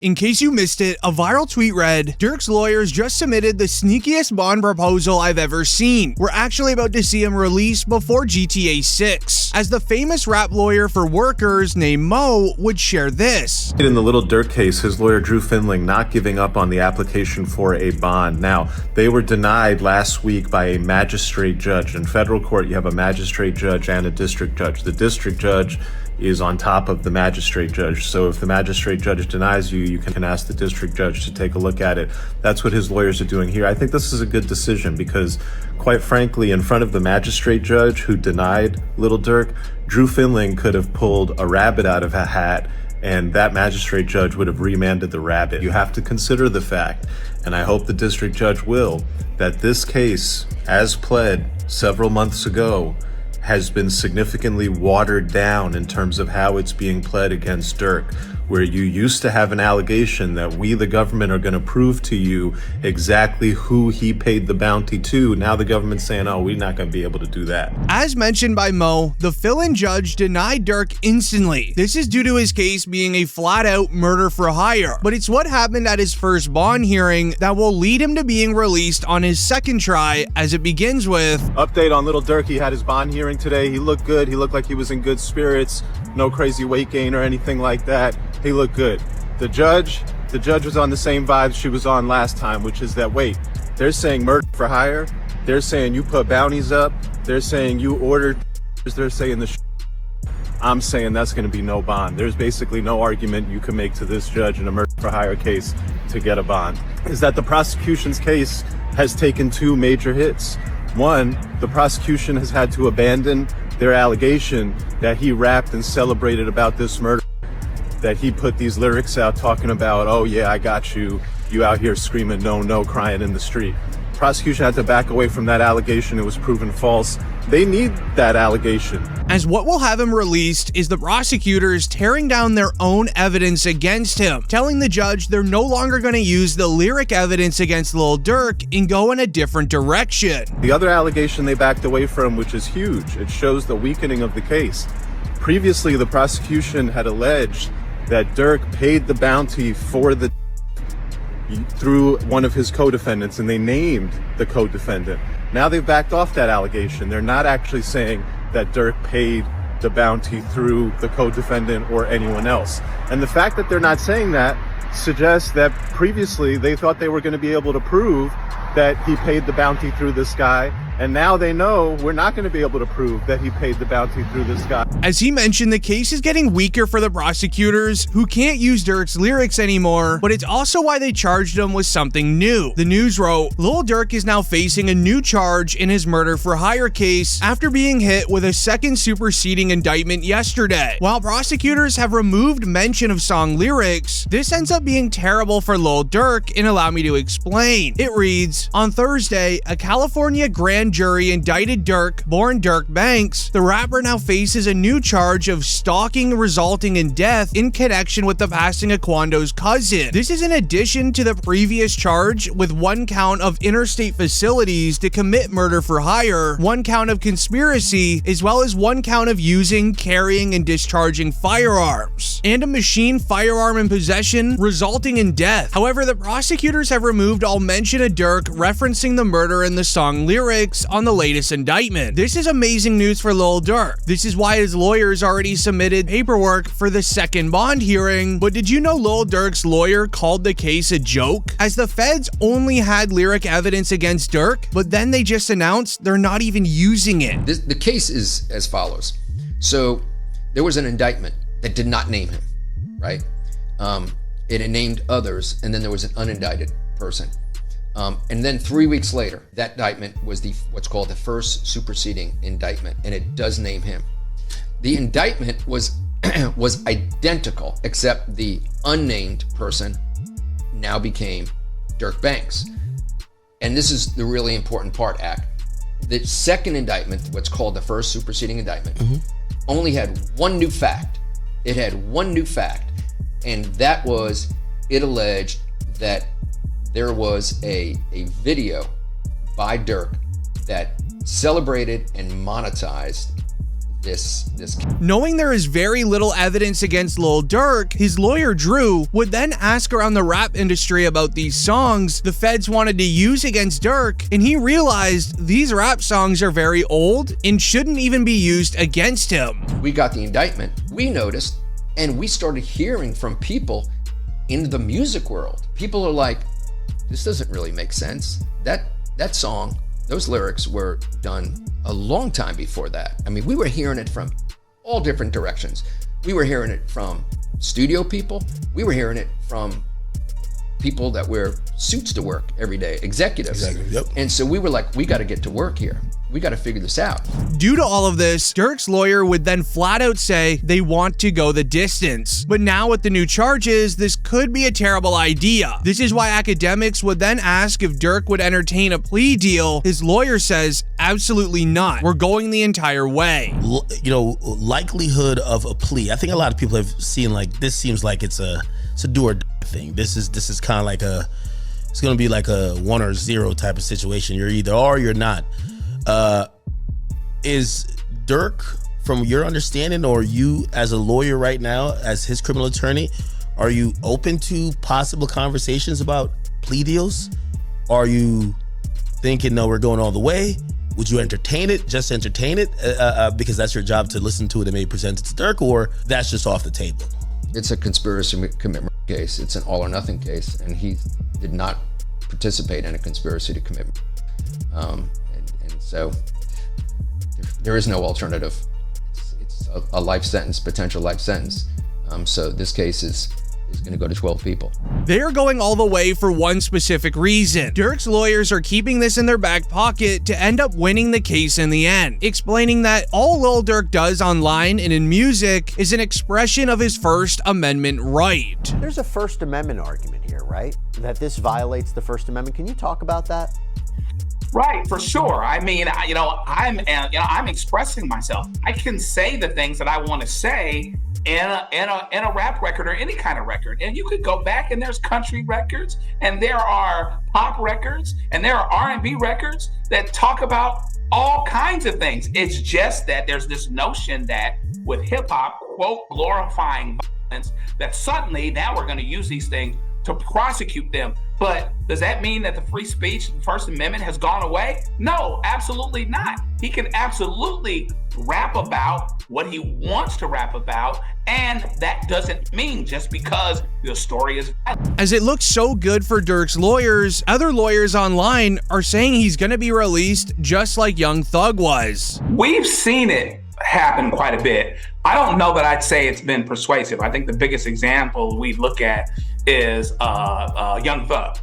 In case you missed it, a viral tweet read, "Durk's lawyers just submitted the sneakiest bond proposal I've ever seen. We're actually about to see him released before GTA 6. As the famous rap lawyer for workers named Mo would share this. In the Lil Durk case, his lawyer Drew Finling not giving up on the application for a bond. Now, they were denied last week by a magistrate judge. In federal court, you have a magistrate judge and a district judge. The district judge is on top of the magistrate judge. So if the magistrate judge denies you, you can ask the district judge to take a look at it. That's what his lawyers are doing here. I think this is a good decision because, quite frankly, in front of the magistrate judge who denied Lil Durk, Drew Finling could have pulled a rabbit out of a hat and that magistrate judge would have remanded the rabbit. You have to consider the fact, and I hope the district judge will, that this case, as pled several months ago, has been significantly watered down in terms of how it's being pled against Durk, where you used to have an allegation that we, the government, are going to prove to you exactly who he paid the bounty to. Now the government's saying, oh, we're not going to be able to do that. As mentioned by Mo, the fill-in judge denied Durk instantly. This is due to his case being a flat-out murder for hire, but it's what happened at his first bond hearing that will lead him to being released on his second try, as it begins with, update on Lil Durk. He had his bond hearing today. He looked good. He looked like he was in good spirits. No crazy weight gain or anything like that. He looked good. The judge was on the same vibes she was on last time, which is that, wait, they're saying murder for hire. They're saying you put bounties up. They're saying you ordered. They're saying I'm saying that's going to be no bond. There's basically no argument you can make to this judge in a murder for hire case to get a bond. Is that the prosecution's case has taken two major hits. One, the prosecution has had to abandon their allegation that he rapped and celebrated about this murder, that he put these lyrics out talking about, oh yeah, I got you, you out here screaming no, no, crying in the street. Prosecution had to back away from that allegation. It was proven false. They need that allegation. As what will have him released is the prosecutors tearing down their own evidence against him, telling the judge they're no longer going to use the lyric evidence against Lil Durk and go in a different direction. The other allegation they backed away from, which is huge, it shows the weakening of the case. Previously, the prosecution had alleged that Durk paid the bounty for the through one of his co-defendants, and they named the co-defendant. Now they've backed off that allegation. They're not actually saying that Durk paid the bounty through the co-defendant or anyone else. And the fact that they're not saying that suggests that previously they thought they were going to be able to prove that he paid the bounty through this guy, and now they know we're not going to be able to prove that he paid the bounty through this guy. As he mentioned, the case is getting weaker for the prosecutors, who can't use Durk's lyrics anymore, but it's also why they charged him with something new. The news wrote, Lil Durk is now facing a new charge in his murder for hire case after being hit with a second superseding indictment yesterday. While prosecutors have removed mention of song lyrics, this ends up being terrible for Lil Durk, and allow me to explain. It reads, on Thursday, a California grand jury indicted Durk, born Durk Banks. The rapper now faces a new charge of stalking resulting in death in connection with the passing of Quando's cousin. This is in addition to the previous charge with one count of interstate facilities to commit murder for hire, one count of conspiracy, as well as one count of using, carrying, and discharging firearms, and a machine firearm in possession resulting in death. However, the prosecutors have removed all mention of Durk referencing the murder in the song lyrics on the latest indictment. This is amazing news for Lil Durk. This is why his lawyers already submitted paperwork for the second bond hearing. But did you know Lil Durk's lawyer called the case a joke? As the feds only had lyric evidence against Durk, but then they just announced they're not even using it. The case is as follows. So there was an indictment that did not name him, right? It named others, and then there was an unindicted person. And then 3 weeks later, that indictment was what's called the first superseding indictment, and it does name him. The indictment was identical, except the unnamed person now became Durk Banks. And this is the really important part, Ak. The second indictment, what's called the first superseding indictment, only had one new fact. It had one new fact, and that was it alleged that there was a video by Durk that celebrated and monetized this. Knowing there is very little evidence against Lil Durk, his lawyer Drew would then ask around the rap industry about these songs the feds wanted to use against Durk, and he realized these rap songs are very old and shouldn't even be used against him. We got the indictment, we noticed, and we started hearing from people in the music world. People are like, this doesn't really make sense. That song, those lyrics were done a long time before that. I mean, we were hearing it from all different directions. We were hearing it from studio people. We were hearing it from people that wear suits to work every day, executives. Exactly, yep. And so we were like, we got to get to work here. We got to figure this out. Due to all of this, Durk's lawyer would then flat out say they want to go the distance. But now with the new charges, this could be a terrible idea. This is why academics would then ask if Durk would entertain a plea deal. His lawyer says, absolutely not. We're going the entire way. Likelihood of a plea. I think a lot of people have seen like, this seems like it's a do or die thing. This is kind of like it's going to be like a 1 or 0 type of situation. You're either or you're not. Is Durk, from your understanding, or you as a lawyer right now, as his criminal attorney, are you open to possible conversations about plea deals? Are you thinking, no, we're going all the way? Would you entertain it, just entertain it, because that's your job to listen to it and maybe present it to Durk, or that's just off the table? It's a conspiracy commitment case. It's an all or nothing case, and he did not participate in a conspiracy to commit. And so there is no alternative. It's a life sentence, potential life sentence. So this case is going to go to 12 people. They are going all the way for one specific reason. Durk's lawyers are keeping this in their back pocket to end up winning the case in the end, explaining that all Lil Durk does online and in music is an expression of his First Amendment right. There's a First Amendment argument here, right? That this violates the First Amendment. Can you talk about that? Right, for sure. I mean, I'm expressing myself. I can say the things that I want to say in a rap record or any kind of record. And you could go back and there's country records and there are pop records and there are R&B records that talk about all kinds of things. It's just that there's this notion that with hip hop, quote, glorifying violence, that suddenly now we're going to use these things to prosecute them. But does that mean that the free speech, First Amendment has gone away? No, absolutely not. He can absolutely rap about what he wants to rap about, and that doesn't mean just because the story is violent. As it looks so good for Durk's lawyers, other lawyers online are saying he's going to be released just like Young Thug was. We've seen it happen quite a bit. I don't know that I'd say it's been persuasive. I think the biggest example we look at is Young Thug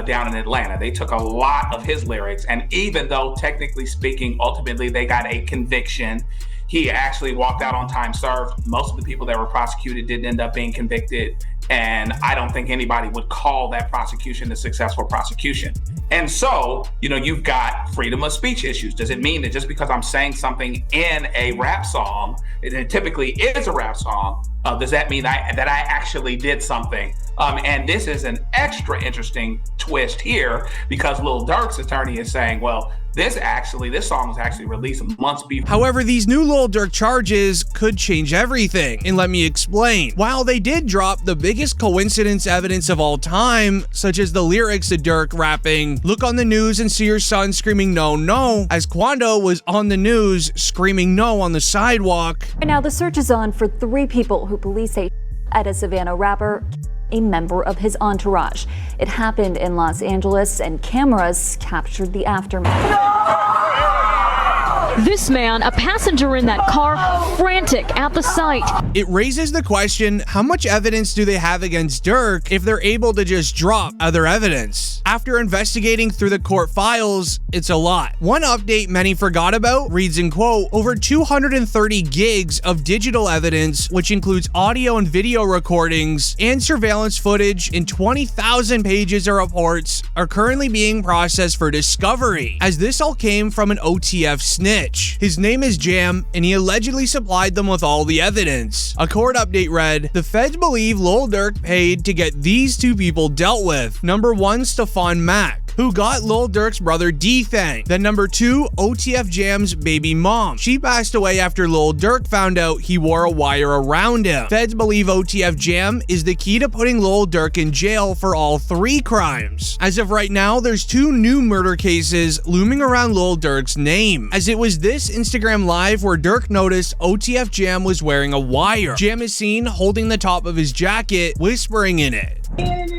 down in Atlanta. They took a lot of his lyrics, and even though technically speaking, ultimately they got a conviction, he actually walked out on time served. Most of the people that were prosecuted didn't end up being convicted, and I don't think anybody would call that prosecution a successful prosecution. And so, you've got freedom of speech issues. Does it mean that just because I'm saying something in a rap song, it typically is a rap song, does that mean that I actually did something? And this is an extra interesting twist here because Lil Durk's attorney is saying, well, this song was actually released months before. However, these new Lil Durk charges could change everything, and let me explain. While they did drop the biggest coincidence evidence of all time, such as the lyrics of Durk rapping, "Look on the news and see your son screaming no, no," as Quando was on the news screaming no on the sidewalk. Right now, the search is on for 3 people who police say at a Savannah rapper, a member of his entourage. It happened in Los Angeles, and cameras captured the aftermath. This man, a passenger in that car, frantic at the sight. It raises the question, how much evidence do they have against Durk if they're able to just drop other evidence? After investigating through the court files, it's a lot. One update many forgot about reads in quote, over 230 gigs of digital evidence, which includes audio and video recordings and surveillance footage, and 20,000 pages of reports are currently being processed for discovery, as this all came from an OTF snitch. His name is Jam, and he allegedly supplied them with all the evidence. A court update read, the feds believe Lil Durk paid to get these 2 people dealt with. Number 1, Stefan Mack. who got Lil Durk's brother D-Thang. Then number 2, OTF Jam's baby mom. She passed away after Lil Durk found out he wore a wire around him. Feds believe OTF Jam is the key to putting Lil Durk in jail for all 3 crimes. As of right now, there's 2 new murder cases looming around Lil Durk's name, as it was this Instagram live where Durk noticed OTF Jam was wearing a wire. Jam is seen holding the top of his jacket, whispering in it. I ain't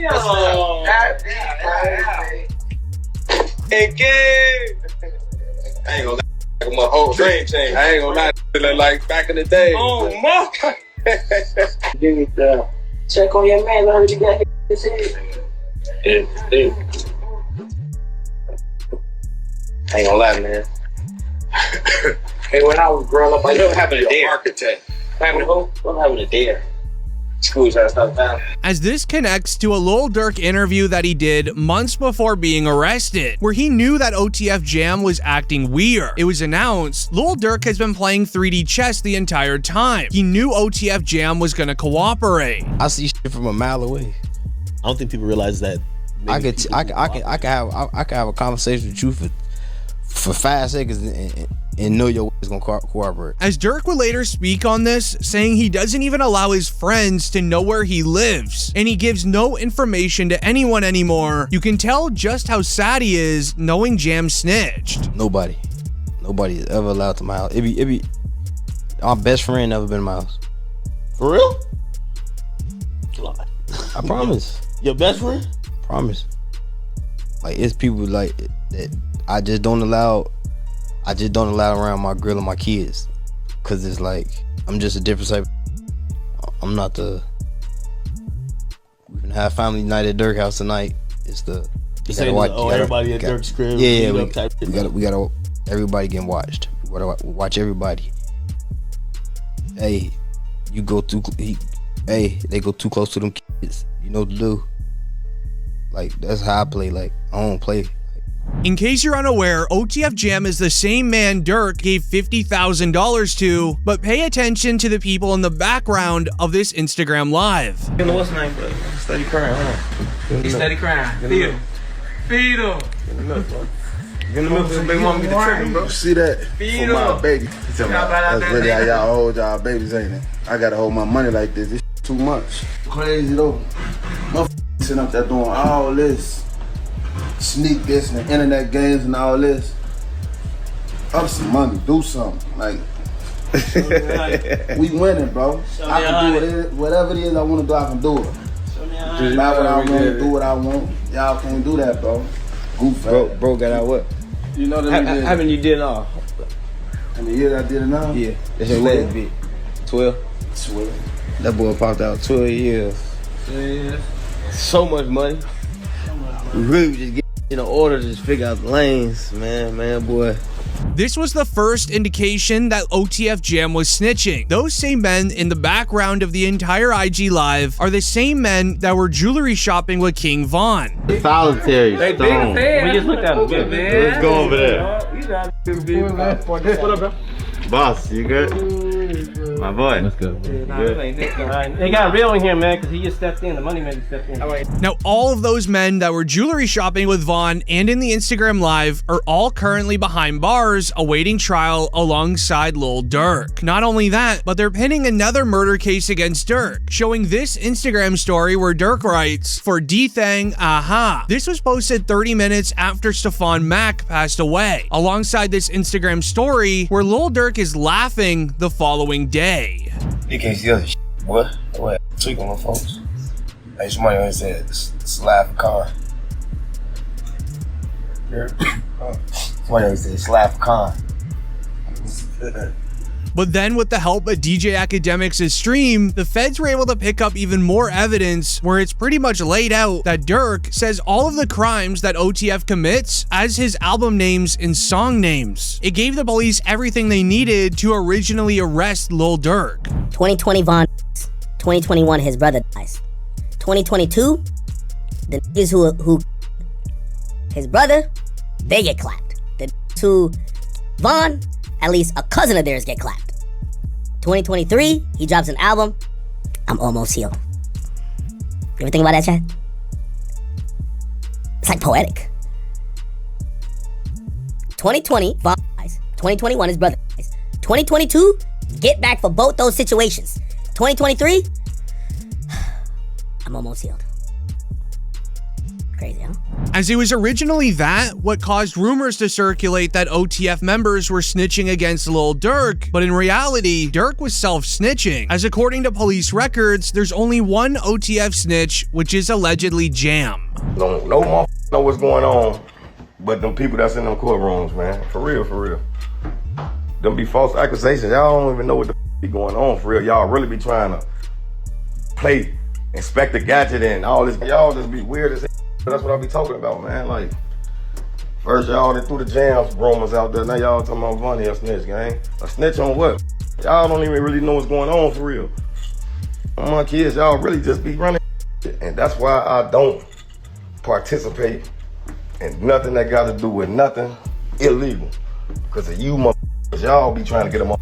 gonna lie, my whole brain changed. I ain't gonna lie, feeling like back in the day. Oh, my. Give me the check on your man. I heard you got his head. Yeah. I ain't gonna lie, man. Hey, when I was growing up, I never having a dare. Architect. Having a dare. As this connects to a Lil Durk interview that he did months before being arrested, where he knew that OTF Jam was acting weird. It was announced Lil Durk has been playing 3D chess the entire time. He knew OTF Jam was gonna cooperate. I see shit from a mile away. I don't think people realize that. I could have a conversation with you for 5 seconds and know your way is gonna cooperate. As Durk would later speak on this, saying he doesn't even allow his friends to know where he lives, and he gives no information to anyone anymore. You can tell just how sad he is knowing Jam snitched. Nobody is ever allowed to my house. It be our best friend never been to my house. For real? I promise. Your best friend? Promise. Like, it's people like that I just don't allow around my girl and my kids, cause it's like I'm just a different type. I'm not the. We're gonna have family night at Durk house tonight. It's the. You gotta watch. Everybody at Durk's crib. Yeah, we gotta. Everybody getting watched. We gotta watch everybody. Hey, you go too. They go too close to them kids. You know what to do. Like, that's how I play. Like, I don't play. In case you're unaware, OTF Jam is the same man Durk gave $50,000 to, but pay attention to the people in the background of this Instagram live. You know what's name, bro? Steady crying, huh? He's steady crying. Feed him. Feed him. Get in the milk, bro. Get in the milk so baby mama get the tripping, bro. See that? Feed for my baby. That's really how y'all hold y'all babies, ain't it? I gotta hold my money like this. It's too much. Crazy though. Motherfuckers sitting up there doing all this. Sneak this and internet games and all this. Up some money, do something. Like, we winning, bro. I can do whatever it is I want to do, I can do it. Just buy what I want, do what I want. Y'all can't do that, bro. Goof, bro got out what? You know that how many you did it all? How many years I did it now? Yeah, that's your last bit. 12? 12. That boy popped out 12 years. Yeah. So much money. We really was just getting in order to just figure out the lanes, man, boy. This was the first indication that OTF Jam was snitching. Those same men in the background of the entire IG live are the same men that were jewelry shopping with King Von. Solitary stone. We just looked at him, man. Let's go over there. What up, bro? Boss, you good? My boy. Let's go. They got real in here, man, because he just stepped in. The money man just stepped in. Now, all of those men that were jewelry shopping with Vaughn and in the Instagram live are all currently behind bars awaiting trial alongside Lil Durk. Not only that, but they're pinning another murder case against Durk, showing this Instagram story where Durk writes, "For D-Thang, aha." This was posted 30 minutes after Stefan Mack passed away, alongside this Instagram story where Lil Durk is laughing the following day. You can't see other shit, boy. What? Tweak on my folks. Hey, somebody always said, it's laugh a con. Somebody always said, it's laugh a con. But then with the help of DJ Academics' stream, the feds were able to pick up even more evidence where it's pretty much laid out that Durk says all of the crimes that OTF commits as his album names and song names. It gave the police everything they needed to originally arrest Lil Durk. 2020 Von, 2021 his brother dies. 2022, the niggas who his brother, they get clapped. The two Von, at least a cousin of theirs get clapped. 2023, he drops an album, I'm almost healed. You ever think about that, Chad? It's like poetic. 2020, Vaughn dies. 2021, his brother dies. 2022, get back for both those situations. 2023, I'm almost healed. Crazy, huh? As it was originally what caused rumors to circulate that OTF members were snitching against Lil Durk, but in reality, Durk was self-snitching, as according to police records, there's only one OTF snitch, which is allegedly Jam. No motherfucker know what's going on, but them people that's in them courtrooms, man. For real. Them be false accusations. Y'all don't even know what the be going on, for real. Y'all really be trying to play Inspector Gadget and all this. Y'all just be weird as hell. That's what I be talking about, man. Like, first y'all threw the jams rumors out there. Now y'all talking about Vonnie a snitch, gang. A snitch on what? Y'all don't even really know what's going on, for real. On my kids, y'all really just be running. And that's why I don't participate in nothing that got to do with nothing illegal. Because of you motherfuckers, y'all be trying to get them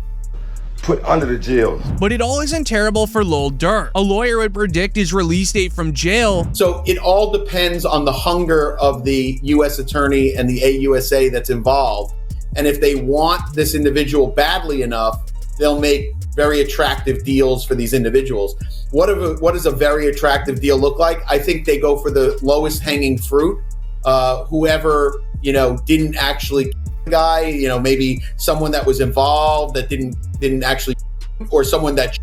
put under the jail. But it all isn't terrible for Lil Durk. A lawyer would predict his release date from jail. So it all depends on the hunger of the U.S. attorney and the AUSA that's involved. And if they want this individual badly enough, they'll make very attractive deals for these individuals. What does a very attractive deal look like? I think they go for the lowest hanging fruit. Whoever, didn't actually guy, maybe someone that was involved that didn't actually, or someone that,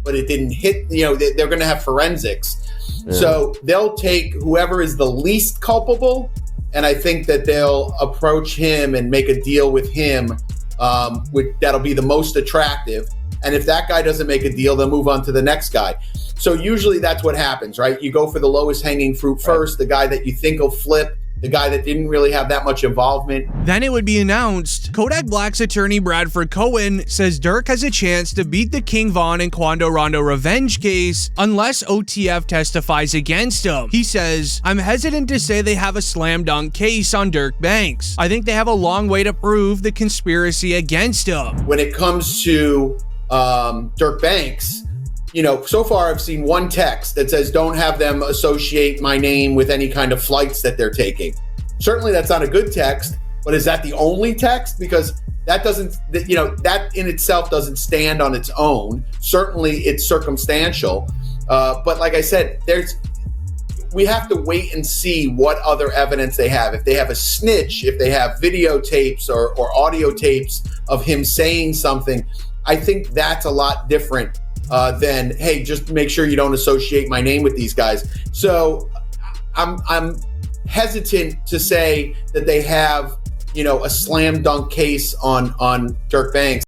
but it didn't hit, they're going to have forensics. Yeah. So they'll take whoever is the least culpable, and I think that they'll approach him and make a deal with him that'll be the most attractive. And if that guy doesn't make a deal, they'll move on to the next guy. So usually that's what happens, right? You go for the lowest hanging fruit first, the guy that you think will flip, the guy that didn't really have that much involvement. Then it would be announced. Kodak Black's attorney Bradford Cohen says Durk has a chance to beat the King Von and Quando Rondo revenge case unless OTF testifies against him. He says, I'm hesitant to say they have a slam dunk case on Durk Banks. I think they have a long way to prove the conspiracy against him. When it comes to Durk Banks, so far I've seen one text that says, don't have them associate my name with any kind of flights that they're taking. Certainly that's not a good text, but is that the only text? Because that doesn't, that in itself doesn't stand on its own. Certainly it's circumstantial. But like I said, we have to wait and see what other evidence they have. If they have a snitch, if they have videotapes or audio tapes of him saying something, I think that's a lot different than, hey, just make sure you don't associate my name with these guys. So I'm hesitant to say that they have, a slam dunk case on Durk Banks.